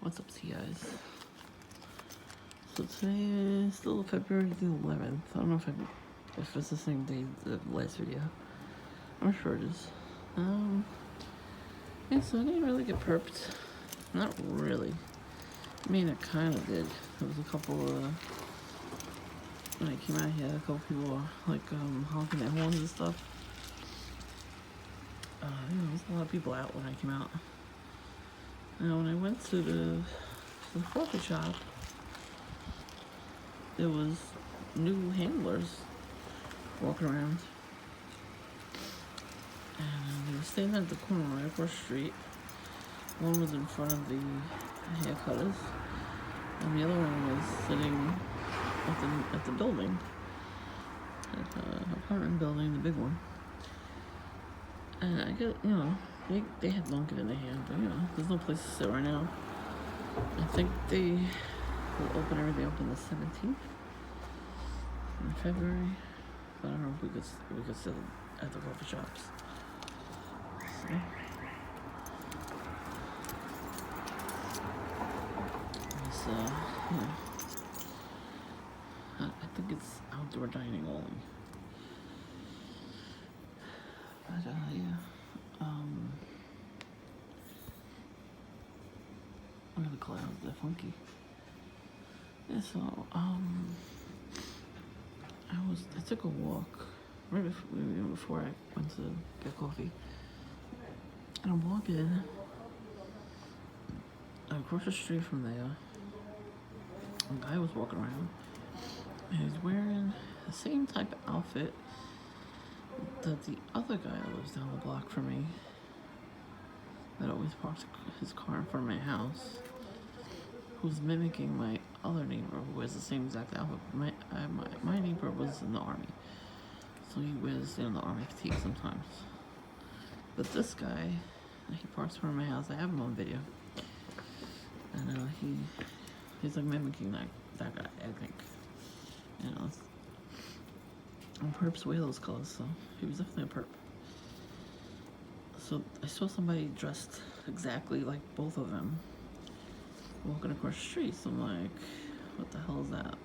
What's up to you guys? So today is still February the 11th. I don't know if it's the same day as the last video. I'm sure it is. Yeah, so I didn't really get perped. Not really. I mean, it kind of did. There was a couple when I came out here, a couple people were like honking their horns and stuff. There was a lot of people out when I came out. Now, when I went to the coffee shop, there was new handlers walking around. And they were standing at the corner right across the street. One was in front of the hair cutters, and the other one was sitting at the building, at the apartment building, the big one. And I get, they had Dunkin' in their hand, but there's no place to sit right now. I think they will open everything up on the 17th in February, but I don't know if we could sit at the coffee shops. So, I think it's outdoor dining only. But look at the clouds, they're funky. Yeah, so I took a walk right before I went to get coffee. And I'm walking across the street from there. A guy was walking around, and he's wearing the same type of outfit that the other guy that lives down the block from me, that always parks his car in front of my house, who's mimicking my other neighbor who wears the same exact outfit. My neighbor was in the army, so he wears the army fatigue sometimes. But this guy, he parks in front of my house. I have him on video, and he's like mimicking that guy, I think. And perps wear those colors, so he was definitely a perp. So I saw somebody dressed exactly like both of them walking across the street, so I'm like, what the hell is that?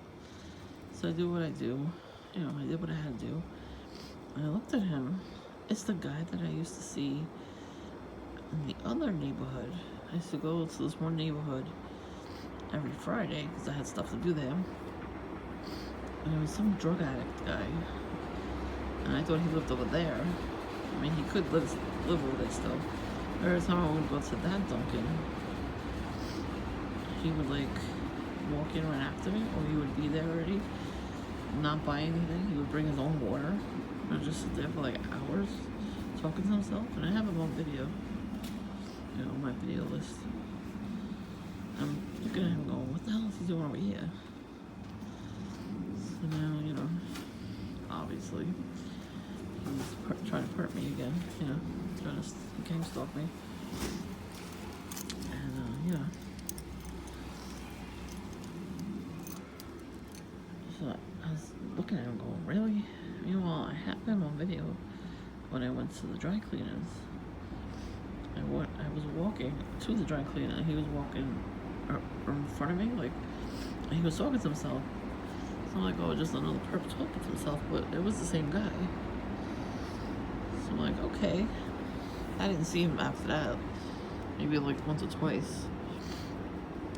So I do what I do, I did what I had to do, and I looked at him. It's the guy that I used to see in the other neighborhood. I used to go to this one neighborhood every Friday because I had stuff to do there, and it was some drug addict guy, and I thought he lived over there. I mean, he could live over there still. Every time I would go to that Dunkin', he would like walk in right after me, or he would be there already, not buy anything. He would bring his own water and just sit there for like hours talking to himself. And I have him on video, my video list. I'm looking at him going, what the hell is he doing over here? So now, obviously he's trying to perp me again, trying to gang stalk me. And so I was looking at him going, really? Meanwhile, I had him on video when I went to the dry cleaners. I was walking to the dry cleaner, and he was walking in front of me, like, he was talking to himself. So I'm like, oh, just another perp talking to himself, but it was the same guy. So I'm like, okay. I didn't see him after that, maybe like once or twice.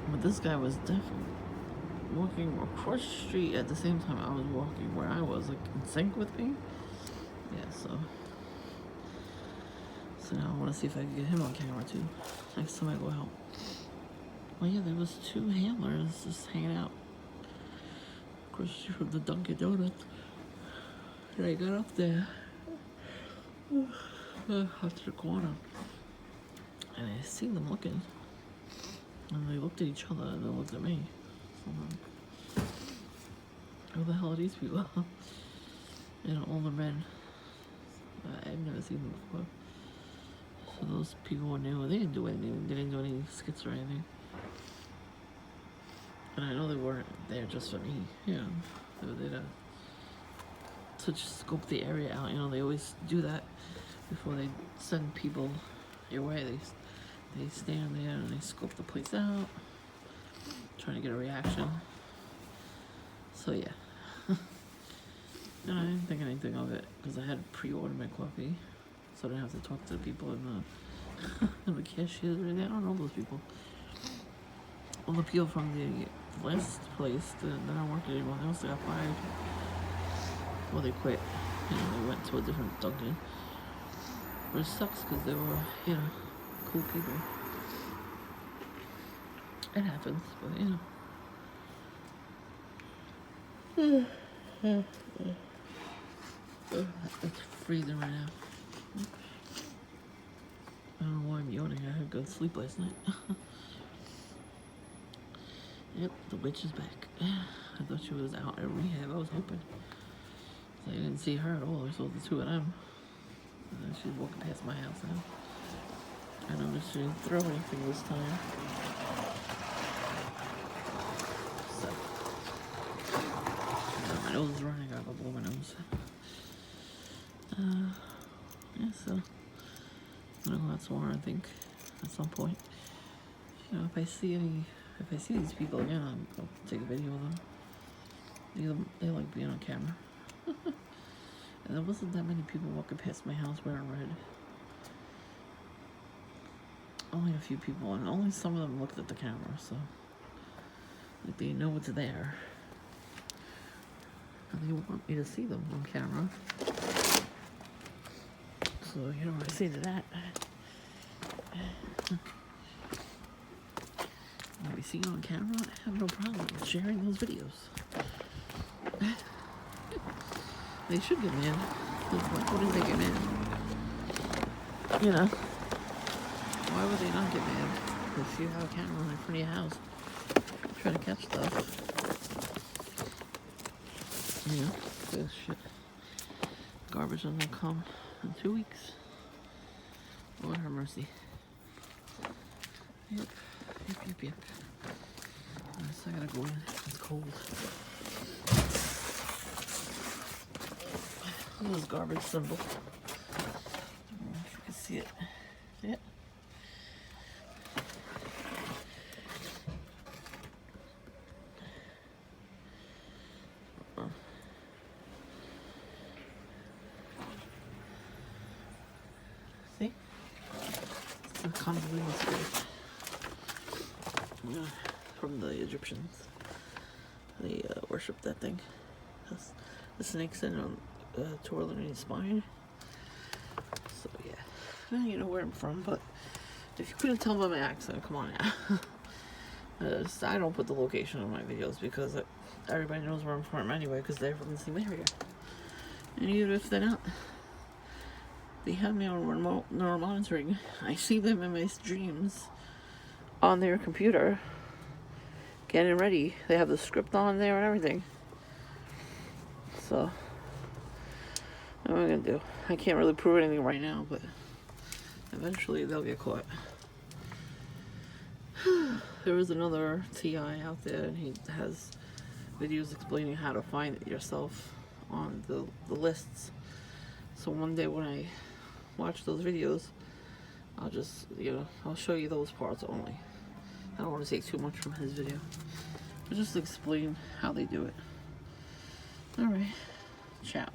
But this guy was definitely walking across the street at the same time I was walking, where I was like in sync with me. Yeah, so now I want to see if I can get him on camera too next time I go out. Well, yeah, there was two handlers just hanging out across the street from the Dunkin' Donuts. And I got up there after the corner, and I seen them looking, and they looked at each other, and they looked at me. So I'm like, who the hell are these people? Older men. I've never seen them before. So those people were new. They didn't do anything. They didn't do any skits or anything. And I know they weren't there just for me. They were there to just scope the area out. They always do that before they send people your way. They stand there and they scope the place out. trying to get a reaction. So yeah. And I didn't think anything of it because I had pre-ordered my coffee, so I didn't have to talk to the people in the in the cashiers or anything. I don't know those people. All the people from the last place that don't work anymore, they also got fired. Well, they quit. You know, they went to a different Dunkin'. Which sucks because they were, you know, cool people. It happens, but you know. It's freezing right now. I don't know why I'm yawning. I had good sleep last night. Yep, the witch is back. I thought she was out at rehab. I was hoping. So I didn't see her at all. I saw the two of them. And then she's walking past my house now. I noticed she didn't throw anything this time. So, my nose is running. I gotta blow my nose. Yeah, so I'm gonna go out somewhere, I think, at some point. You know, if I see these people again, I'll take a video of them. They like being on camera. And there wasn't that many people walking past my house wearing red. Only a few people, and only some of them looked at the camera, so like they know it's there. And they want me to see them on camera. So, you know what I say to that? When we see you on camera, I have no problem with sharing those videos. They should get mad. Like, what did they get mad? You know? Why would they not get mad if you have a camera in front of your house trying to catch stuff? You know? This shit. Garbage doesn't come in 2 weeks. Lord have mercy. Yep. I gotta go in. It's cold. Look at this garbage symbol. I don't know if you can see it. See it? See? It's a convoluted spirit. From the Egyptians. They worship that thing. The snake's in on twirling in his spine. So yeah. Now you know where I'm from, but if you couldn't tell by my accent, come on now. I don't put the location on my videos because everybody knows where I'm from anyway because they're from the same area. And even if they're not, they have me on remote neural monitoring. I see them in my dreams on their computer getting ready. They have the script on there and everything. So, what am I gonna do? I can't really prove anything right now, but eventually they'll get caught. There is another TI out there, and he has videos explaining how to find it yourself on the lists. So one day when I watch those videos, I'll just, I'll show you those parts only. I don't want to take too much from his video, but just explain how they do it. Alright, ciao.